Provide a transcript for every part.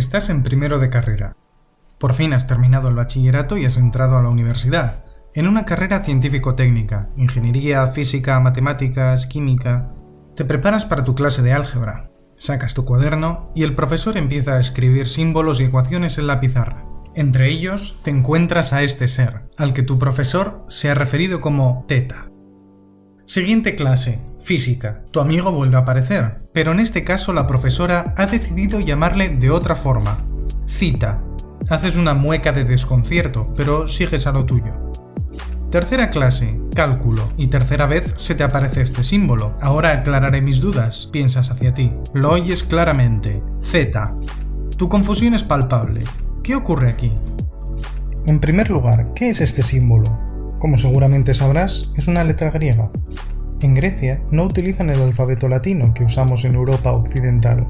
Estás en primero de carrera. Por fin has terminado el bachillerato y has entrado a la universidad, en una carrera científico-técnica, ingeniería, física, matemáticas, química. Te preparas para tu clase de álgebra, sacas tu cuaderno y el profesor empieza a escribir símbolos y ecuaciones en la pizarra. Entre ellos te encuentras a este ser, al que tu profesor se ha referido como Teta. Siguiente clase, física. Tu amigo vuelve a aparecer, pero en este caso la profesora ha decidido llamarle de otra forma, Cita. Haces una mueca de desconcierto, pero sigues a lo tuyo. Tercera clase, cálculo, y tercera vez se te aparece este símbolo. Ahora aclararé mis dudas, piensas hacia ti. Lo oyes claramente, Z. Tu confusión es palpable. ¿Qué ocurre aquí? En primer lugar, ¿qué es este símbolo? Como seguramente sabrás, es una letra griega. En Grecia no utilizan el alfabeto latino que usamos en Europa occidental.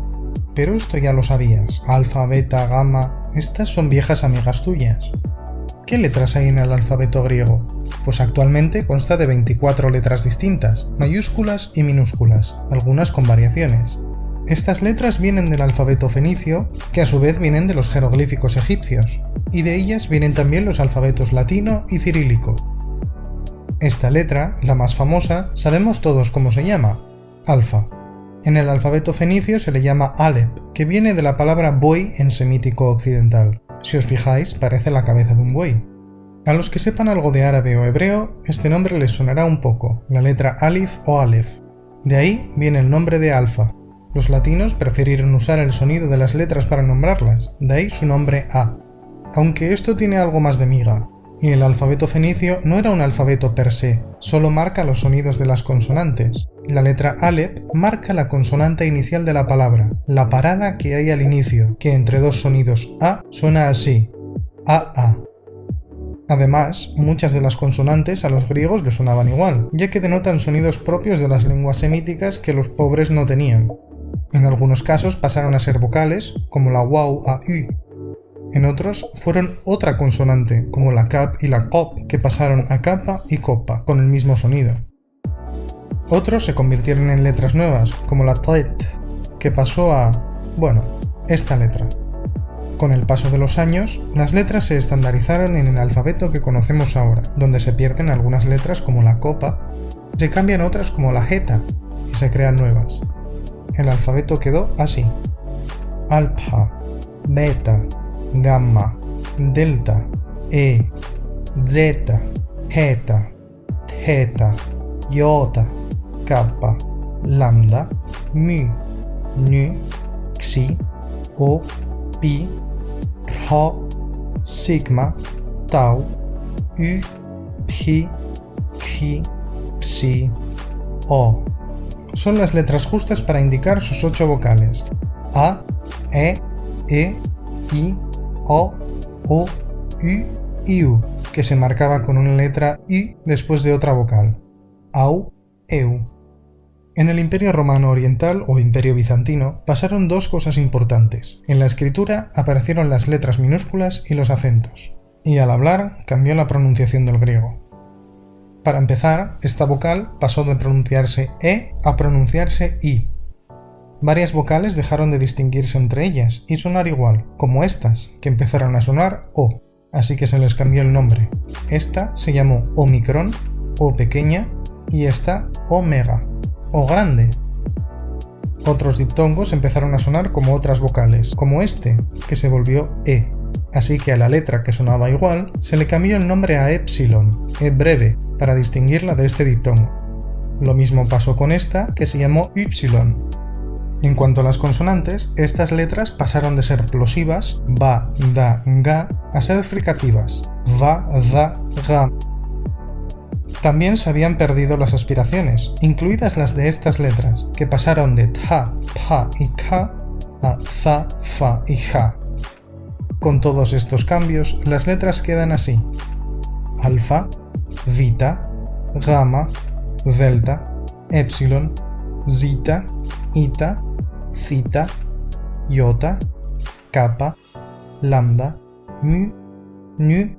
Pero esto ya lo sabías, alfa, beta, gamma, estas son viejas amigas tuyas. ¿Qué letras hay en el alfabeto griego? Pues actualmente consta de 24 letras distintas, mayúsculas y minúsculas, algunas con variaciones. Estas letras vienen del alfabeto fenicio, que a su vez vienen de los jeroglíficos egipcios, y de ellas vienen también los alfabetos latino y cirílico. Esta letra, la más famosa, sabemos todos cómo se llama, alfa. En el alfabeto fenicio se le llama Alep, que viene de la palabra buey en semítico occidental. Si os fijáis, parece la cabeza de un buey. A los que sepan algo de árabe o hebreo, este nombre les sonará un poco, la letra Alif o Alef. De ahí viene el nombre de alfa. Los latinos prefirieron usar el sonido de las letras para nombrarlas, de ahí su nombre A. Aunque esto tiene algo más de miga. Y el alfabeto fenicio no era un alfabeto per se, solo marca los sonidos de las consonantes. La letra Alep marca la consonante inicial de la palabra, la parada que hay al inicio, que entre dos sonidos A suena así, A. Además, muchas de las consonantes a los griegos les sonaban igual, ya que denotan sonidos propios de las lenguas semíticas que los pobres no tenían. En algunos casos pasaron a ser vocales, como la waw a u. En otros fueron otra consonante, como la cap y la cop, que pasaron a capa y copa, con el mismo sonido. Otros se convirtieron en letras nuevas, como la tet, que pasó a, esta letra. Con el paso de los años, las letras se estandarizaron en el alfabeto que conocemos ahora, donde se pierden algunas letras como la copa, se cambian otras como la jeta, y se crean nuevas. El alfabeto quedó así: alfa, beta, gamma, delta, e, zeta, eta, theta, iota, kappa, lambda, mu, nu, xi, o, pi, rho, sigma, tau, u, phi, xi, psi, o. Son las letras justas para indicar sus 8 vocales: a, e, i, o, u y u, que se marcaba con una letra i después de otra vocal, au, eu. En el Imperio Romano Oriental o Imperio Bizantino pasaron dos cosas importantes. En la escritura aparecieron las letras minúsculas y los acentos, y al hablar cambió la pronunciación del griego. Para empezar, esta vocal pasó de pronunciarse e a pronunciarse i. Varias vocales dejaron de distinguirse entre ellas y sonar igual, como estas, que empezaron a sonar o, así que se les cambió el nombre. Esta se llamó Omicron, o pequeña, y esta Omega, o grande. Otros diptongos empezaron a sonar como otras vocales, como este, que se volvió e, así que a la letra que sonaba igual se le cambió el nombre a epsilon, e breve, para distinguirla de este diptongo. Lo mismo pasó con esta, que se llamó ypsilon. En cuanto a las consonantes, estas letras pasaron de ser plosivas, ba, da, ga, a ser fricativas, va, da, ga. También se habían perdido las aspiraciones, incluidas las de estas letras, que pasaron de tha, pha y kha a za, fa y ja. Con todos estos cambios, las letras quedan así: alfa, vita, gamma, delta, epsilon, zeta, eta, theta, iota, kappa, lambda, mu, nu,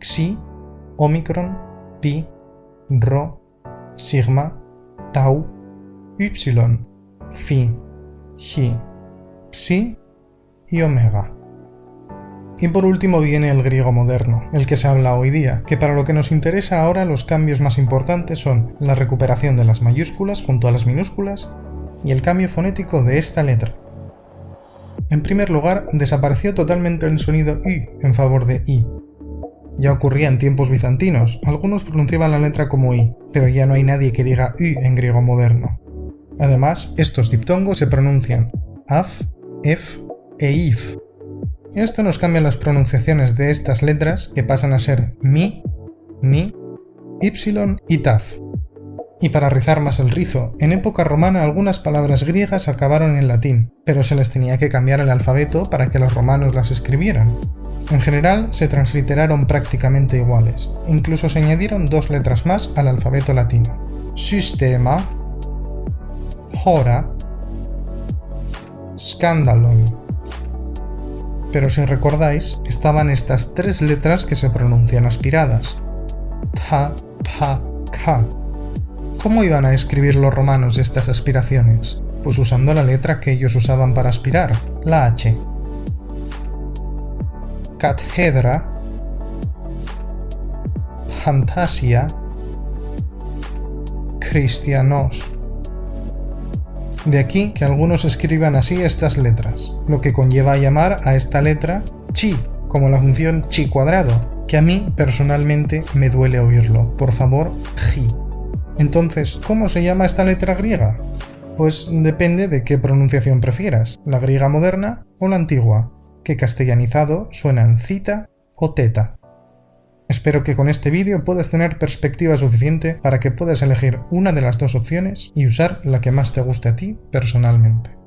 xi, omicron, pi, rho, sigma, tau, ypsilon, phi, chi, psi y omega. Y por último viene el griego moderno, el que se habla hoy día, que para lo que nos interesa ahora los cambios más importantes son la recuperación de las mayúsculas junto a las minúsculas y el cambio fonético de esta letra. En primer lugar, desapareció totalmente el sonido Y en favor de I. Ya ocurría en tiempos bizantinos, algunos pronunciaban la letra como I, pero ya no hay nadie que diga Y en griego moderno. Además, estos diptongos se pronuncian AF, EF e IF. Esto nos cambia las pronunciaciones de estas letras que pasan a ser Mi, Ni, Y y Taf. Y para rizar más el rizo, en época romana algunas palabras griegas acabaron en latín, pero se les tenía que cambiar el alfabeto para que los romanos las escribieran. En general se transliteraron prácticamente iguales, incluso se añadieron 2 letras más al alfabeto latino. Systema, hora, scandalon. Pero si recordáis, estaban estas 3 letras que se pronuncian aspiradas. Ta, pa, ka. ¿Cómo iban a escribir los romanos estas aspiraciones? Pues usando la letra que ellos usaban para aspirar, la H. Catedra, fantasia, cristianos. De aquí que algunos escriban así estas letras, lo que conlleva a llamar a esta letra chi, como la función chi cuadrado, que a mí personalmente me duele oírlo. Por favor, ji. Entonces, ¿cómo se llama esta letra griega? Pues depende de qué pronunciación prefieras, la griega moderna o la antigua, que castellanizado suenan cita o teta. Espero que con este vídeo puedas tener perspectiva suficiente para que puedas elegir una de las 2 opciones y usar la que más te guste a ti personalmente.